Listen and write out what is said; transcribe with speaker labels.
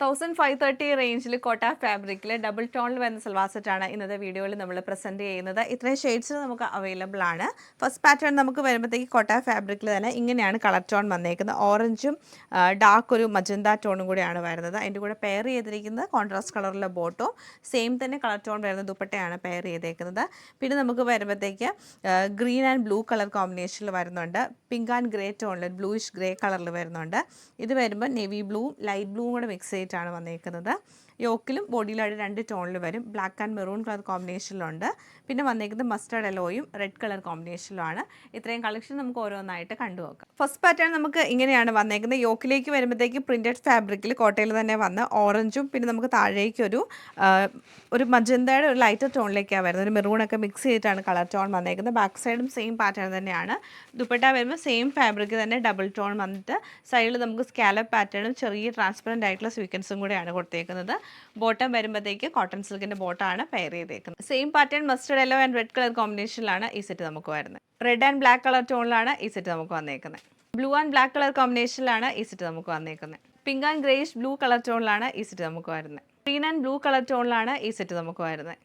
Speaker 1: 1530 റേഞ്ചിൽ കോട്ട ഫാബ്രിക്കിൽ ഡബിൾ ടോണിൽ വരുന്ന സൽവാർ സെറ്റാണ് ഇന്നത്തെ വീഡിയോയിൽ നമ്മൾ പ്രസൻറ്റ് ചെയ്യുന്നത്. ഇത്രയും ഷെയ്ഡ്സ് നമുക്ക് അവൈലബിൾ ആണ്. ഫസ്റ്റ് പാറ്റേൺ നമുക്ക് വരുമ്പോഴത്തേക്ക് കോട്ട ഫാബ്രിക്കിൽ തന്നെ ഇങ്ങനെയാണ് കളർ ടോൺ വന്നേക്കുന്നത്. ഓറഞ്ചും ഡാർക്ക് ഒരു മജന്ത ടോണും കൂടെയാണ് വരുന്നത്. അതിൻ്റെ കൂടെ പെയർ ചെയ്തിരിക്കുന്നത് കോൺട്രാസ്റ്റ് കളറിലെ ബോട്ടോ, സെയിം തന്നെ കളർ ടോൺ വരുന്ന ദുപ്പട്ടയാണ് പെയർ ചെയ്തേക്കുന്നത്. പിന്നെ നമുക്ക് വരുമ്പോഴത്തേക്ക് ഗ്രീൻ ആൻഡ് ബ്ലൂ കളർ കോമ്പിനേഷനിൽ വരുന്നുണ്ട്. പിങ്ക് ആൻഡ് ഗ്രേ ടോണിൽ ബ്ലൂയിഷ് ഗ്രേ കളറിൽ വരുന്നുണ്ട്. ഇത് വരുമ്പോൾ നേവി ബ്ലൂ ലൈറ്റ് ബ്ലൂ കൂടെ മിക്സ് ചെയ്തിട്ടാണ് വന്നേക്കുന്നത്. യോക്കിലും ബോഡിയിലായിട്ട് 2 ടോണിൽ വരും. ബ്ലാക്ക് ആൻഡ് മെറൂൺ കളർ കോമ്പിനേഷനിലുണ്ട്. പിന്നെ വന്നേക്കുന്നത് മസ്റ്റർഡ് യെല്ലോയും റെഡ് കളർ കോമ്പിനേഷനിലുമാണ്. ഇത്രയും കളക്ഷൻ നമുക്ക് ഓരോന്നായിട്ട് കണ്ടുനോക്കാം. ഫസ്റ്റ് പാറ്റേൺ നമുക്ക് ഇങ്ങനെയാണ് വന്നേക്കുന്നത്. യോക്കിലേക്ക് വരുമ്പോഴത്തേക്ക് പ്രിൻറ്റഡ് ഫാബ്രിക്കിൽ കോട്ടയിൽ തന്നെ വന്ന് ഓറഞ്ചും പിന്നെ നമുക്ക് താഴേക്ക് ഒരു മജന്തയുടെ ഒരു ലൈറ്റർ ടോണിലേക്കാണ് വരുന്നത്. ഒരു മെറൂണൊക്കെ മിക്സ് ചെയ്തിട്ടാണ് കളർ ടോൺ വന്നേക്കുന്നത്. ബാക്ക് സൈഡും സെയിം പാറ്റേൺ തന്നെയാണ്. ദുപ്പട്ട വരുമ്പോൾ സെയിം ഫാബ്രിക് തന്നെ ഡബിൾ ടോൺ വന്നിട്ട് സൈഡിൽ നമുക്ക് സ്കാലപ്പ് പാറ്റേണും ചെറിയ ട്രാൻസ്പെറൻറ്റ് ആയിട്ടുള്ള സ്വീക്കൻസും കൂടെയാണ് കൊടുത്തേക്കുന്നത്. ബോട്ടം വരുമ്പോഴത്തേക്ക് കോട്ടൺ സിൽക്കിൻ്റെ ബോട്ടമാണ് പെയർ ചെയ്തേക്കുന്നത്. Same pattern mustard yellow and red colour കോമ്പിനേഷനിലാണ് ഈ സെറ്റ് നമുക്ക് വരുന്നത്. റെഡ് ആൻഡ് ബ്ലാക്ക് കളർ ടോണിലാണ് ഈ സെറ്റ് നമുക്ക് വന്നേക്കുന്നത്. ബ്ലൂ ആൻഡ് ബ്ലാക്ക് കളർ കോമ്പിനേഷനിലാണ് ഈ സെറ്റ് നമുക്ക് വന്നേക്കുന്നത്. Pink and greyish blue colour ടോണിലാണ് ഈ സെറ്റ് നമുക്ക് വരുന്നത്. ഗ്രീൻ ആൻഡ് ബ്ലൂ കളർ ടോണിലാണ് ഈ സെറ്റ് നമുക്ക് വരുന്നത്.